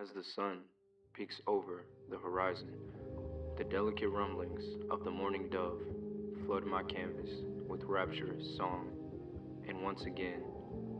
As the sun peeks over the horizon, the delicate rumblings of the morning dove flood my canvas with rapturous song, and once again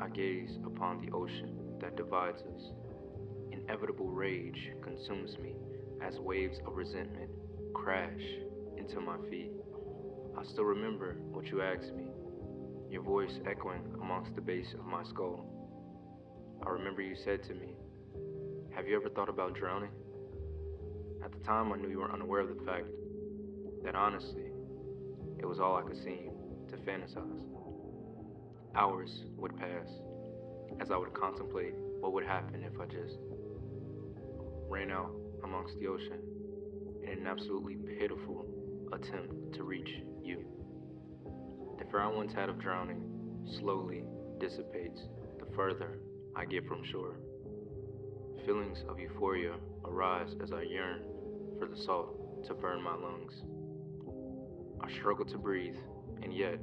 I gaze upon the ocean that divides us. Inevitable rage consumes me as waves of resentment crash into my feet. I still remember what you asked me, your voice echoing amongst the base of my skull. I remember you said to me, "Have you ever thought about drowning?" At the time, I knew you were unaware of the fact that honestly, it was all I could seem to fantasize. Hours would pass as I would contemplate what would happen if I just ran out amongst the ocean in an absolutely pitiful attempt to reach you. The fear I once had of drowning slowly dissipates the further I get from shore. Feelings of euphoria arise as I yearn for the salt to burn my lungs. I struggle to breathe, and yet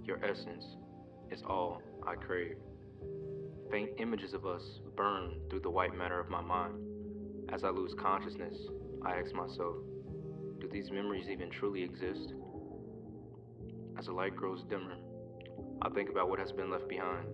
your essence is all I crave. Faint images of us burn through the white matter of my mind. As I lose consciousness, I ask myself, do these memories even truly exist? As the light grows dimmer, I think about what has been left behind.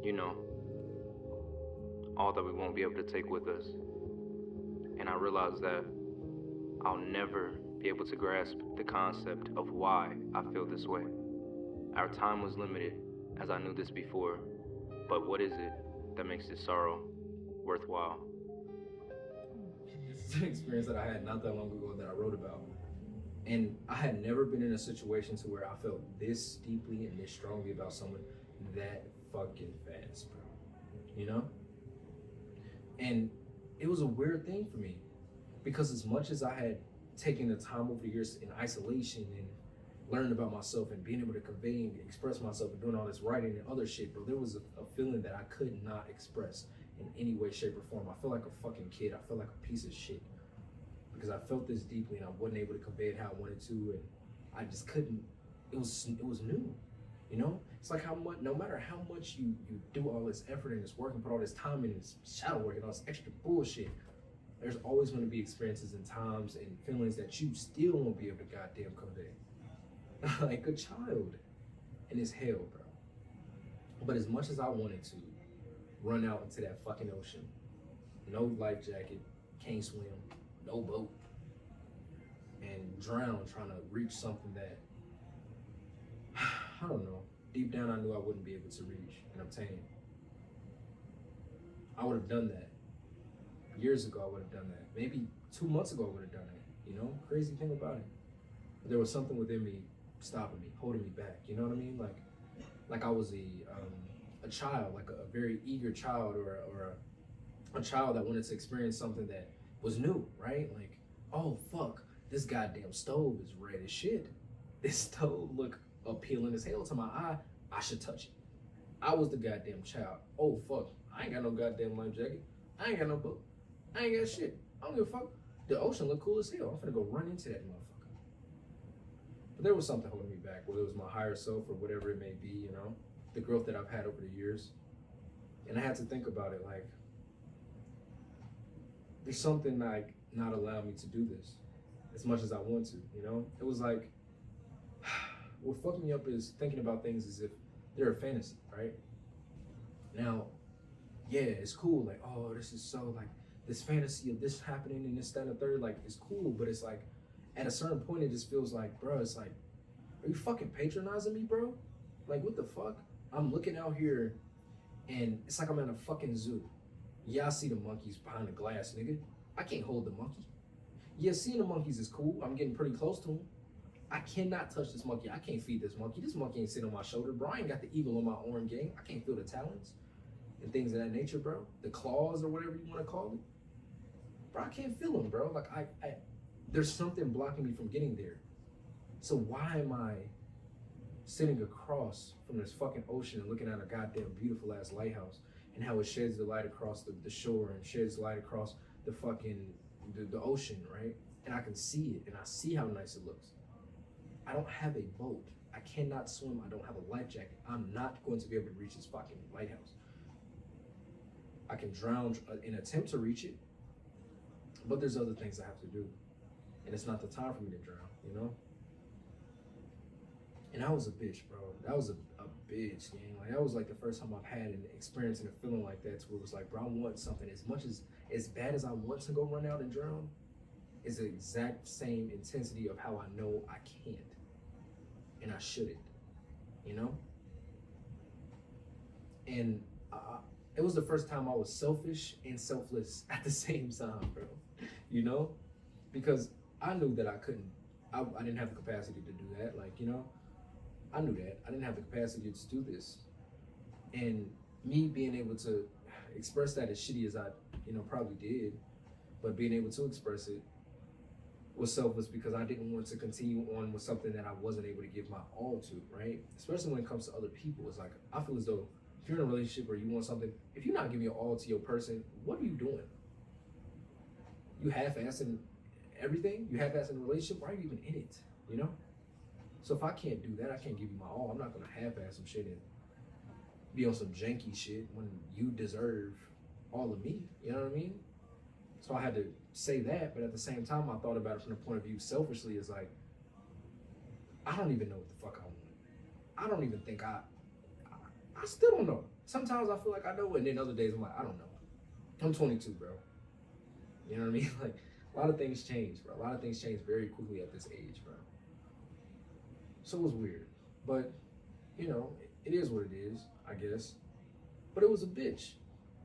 You know, all that we won't be able to take with us. And I realize that I'll never be able to grasp the concept of why I feel this way. Our time was limited, as I knew this before, but what is it that makes this sorrow worthwhile? This is an experience that I had not that long ago that I wrote about. And I had never been in a situation to where I felt this deeply and this strongly about someone that fucking fast, bro. You know? And it was a weird thing for me because as much as I had taken the time over the years in isolation and learning about myself and being able to convey and express myself and doing all this writing and other shit, bro, there was a feeling that I could not express in any way, shape, or form. I feel like a fucking kid. I feel like a piece of shit because I felt this deeply and I wasn't able to convey it how I wanted to, and I just couldn't. It was new, you know. It's like how much, no matter how much you do all this effort and this work and put all this time in this shadow work and all this extra bullshit, there's always going to be experiences and times and feelings that you still won't be able to goddamn convey. Like a child, and it's hell, bro. But as much as I wanted to run out into that fucking ocean, no life jacket, can't swim, no boat, and drown trying to reach something that I don't know. Deep down, I knew I wouldn't be able to reach and obtain. I would have done that years ago. I would have done that. Maybe 2 months ago, I would have done it. You know, crazy thing about it. But there was something within me stopping me, holding me back. You know what I mean? Like I was a child, like a very eager child, or a child that wanted to experience something that was new, right? Like, oh fuck, this goddamn stove is red as shit. This stove look appealing as hell to my eye. I should touch it. I was the goddamn child. Oh fuck, I ain't got no goddamn life jacket. I ain't got no boat. I ain't got shit. I don't give a fuck. The ocean look cool as hell. I'm finna go run into that motherfucker. But there was something holding me back, whether it was my higher self or whatever it may be, you know, the growth that I've had over the years. And I had to think about it like, there's something like not allowing me to do this as much as I want to, you know? It was like, what fucked me up is thinking about things as if they're a fantasy, right? Now, yeah, it's cool, like, oh, this is so, like, this fantasy of this happening and this, that, and the third, like, it's cool, but it's like, at a certain point, it just feels like, bro, it's like, are you fucking patronizing me, bro? Like, what the fuck? I'm looking out here, and it's like I'm at a fucking zoo. Yeah, I see the monkeys behind the glass, nigga. I can't hold the monkey. Yeah, seeing the monkeys is cool. I'm getting pretty close to them. I cannot touch this monkey. I can't feed this monkey. This monkey ain't sitting on my shoulder, bro. I ain't got the eagle on my arm, gang. I can't feel the talons and things of that nature, bro. The claws or whatever you want to call it. Bro, I can't feel them, bro. Like, there's something blocking me from getting there. So why am I sitting across from this fucking ocean and looking at a goddamn beautiful ass lighthouse and how it sheds the light across the shore and sheds light across the fucking, the ocean, right? And I can see it and I see how nice it looks. I don't have a boat. I cannot swim. I don't have a life jacket. I'm not going to be able to reach this fucking lighthouse. I can drown and attempt to reach it, but there's other things I have to do, and it's not the time for me to drown, you know. And I was a bitch, bro. That was a bitch, gang. Like that was like the first time I've had an experience and a feeling like that, where it was like, bro, I want something as bad as I want to go run out and drown, is the exact same intensity of how I know I can't and I shouldn't, you know. And it was the first time I was selfish and selfless at the same time, bro. You know, because I knew that I couldn't. I didn't have the capacity to do that. Like, you know, I knew that I didn't have the capacity to do this, and me being able to express that as shitty as I, you know, probably did, but being able to express it was selfless because I didn't want to continue on with something that I wasn't able to give my all to, right? Especially when it comes to other people. It's like, I feel as though if you're in a relationship or you want something, if you're not giving your all to your person, what are you doing? You half-assing everything? You half-assing the relationship? Why are you even in it, you know? So if I can't do that, I can't give you my all. I'm not gonna half-ass some shit and be on some janky shit when you deserve all of me, you know what I mean? So I had to say that, but at the same time, I thought about it from the point of view selfishly. It's like, I don't even know what the fuck I want. I don't even think I still don't know. Sometimes I feel like I know, and then other days I'm like, I don't know. I'm 22, bro. You know what I mean? Like, a lot of things change, bro. A lot of things change very quickly at this age, bro. So it was weird. But, you know, it is what it is, I guess. But it was a bitch.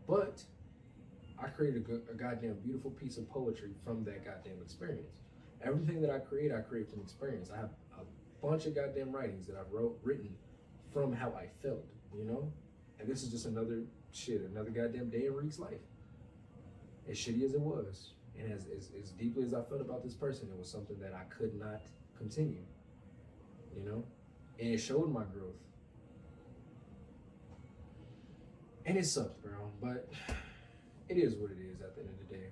But I created a goddamn beautiful piece of poetry from that goddamn experience. Everything that I create from experience. I have a bunch of goddamn writings that I've written from how I felt, you know? And this is just another goddamn day in Reek's life. As shitty as it was, and as deeply as I felt about this person, it was something that I could not continue, you know? And it showed my growth. And it sucked, bro, but it is what it is at the end of the day.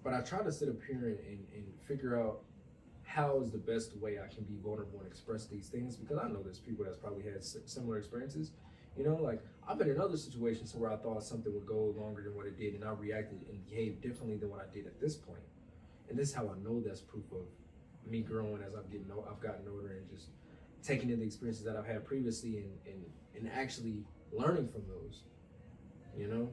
But I try to sit up here and figure out how is the best way I can be vulnerable and express these things, because I know there's people that's probably had similar experiences. You know, like, I've been in other situations where I thought something would go longer than what it did, and I reacted and behaved differently than what I did at this point. And this is how I know that's proof of me growing as I've gotten older, and just taking in the experiences that I've had previously and actually learning from those, you know?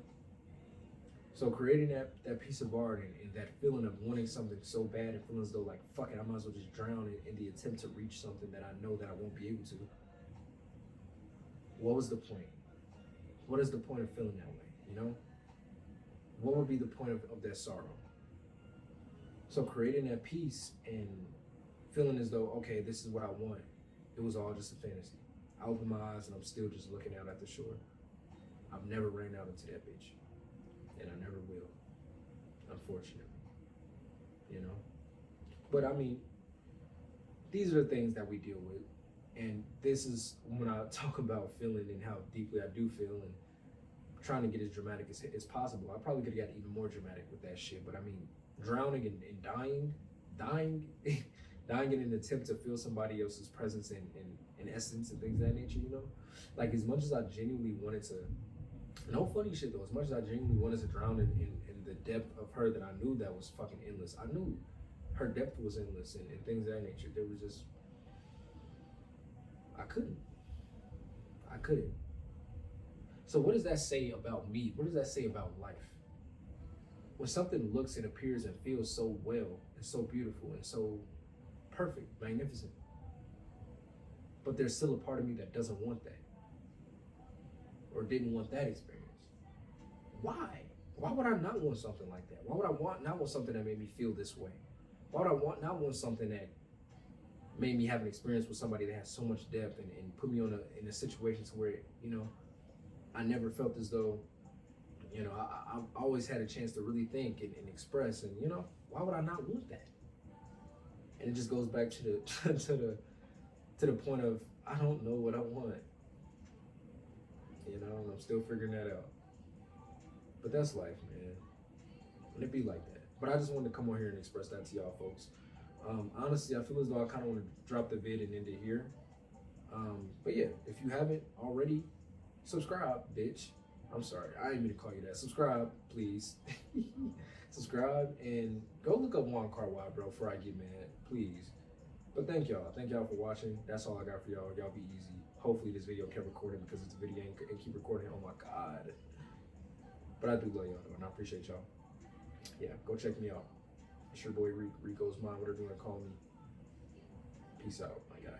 So creating that piece of art and that feeling of wanting something so bad and feeling as though, like, fuck it, I might as well just drown in the attempt to reach something that I know that I won't be able to. What was the point? What is the point of feeling that way, you know? What would be the point of that sorrow? So creating that piece and feeling as though, okay, this is what I want, it was all just a fantasy. I opened my eyes and I'm still just looking out at the shore. I've never ran out into that bitch. And I never will, unfortunately, you know? But I mean, these are the things that we deal with. And this is when I talk about feeling and how deeply I do feel and trying to get as dramatic as possible. I probably could have got even more dramatic with that shit, but I mean, drowning and dying in an attempt to feel somebody else's presence and essence and things of that nature, you know? Like, as much as I genuinely wanted to, no funny shit though, as much as I genuinely wanted to drown in the depth of her that I knew that was fucking endless, I knew her depth was endless and things of that nature. There was just, I couldn't. So what does that say about me? What does that say about life? When something looks and appears and feels so well and so beautiful and so perfect, magnificent, but there's still a part of me that doesn't want that or didn't want that experience. Why? Why would I not want something like that? Why would I not want something that made me feel this way? Why would I not want something that made me have an experience with somebody that has so much depth and put me in a situation to where, you know, I never felt as though, you know, I always had a chance to really think and express, and, you know, why would I not want that? And it just goes back to the to the point of, I don't know what I want, you know, and I'm still figuring that out. But that's life, man. And it be like that. But I just wanted to come on here and express that to y'all folks. Honestly, I feel as though I kind of want to drop the vid and end it here. But yeah, if you haven't already, subscribe, bitch. I'm sorry, I didn't mean to call you that. Subscribe, please. Subscribe and go look up Juan Carwai, bro, before I get mad, please. But thank y'all for watching. That's all I got for y'all. Y'all be easy. Hopefully this video can record it because it's a video and keep recording. Oh my God. But I do love y'all though, and I appreciate y'all. Yeah, go check me out. It's your boy Rico's Mind, whatever you want to call me. Peace out, my guy.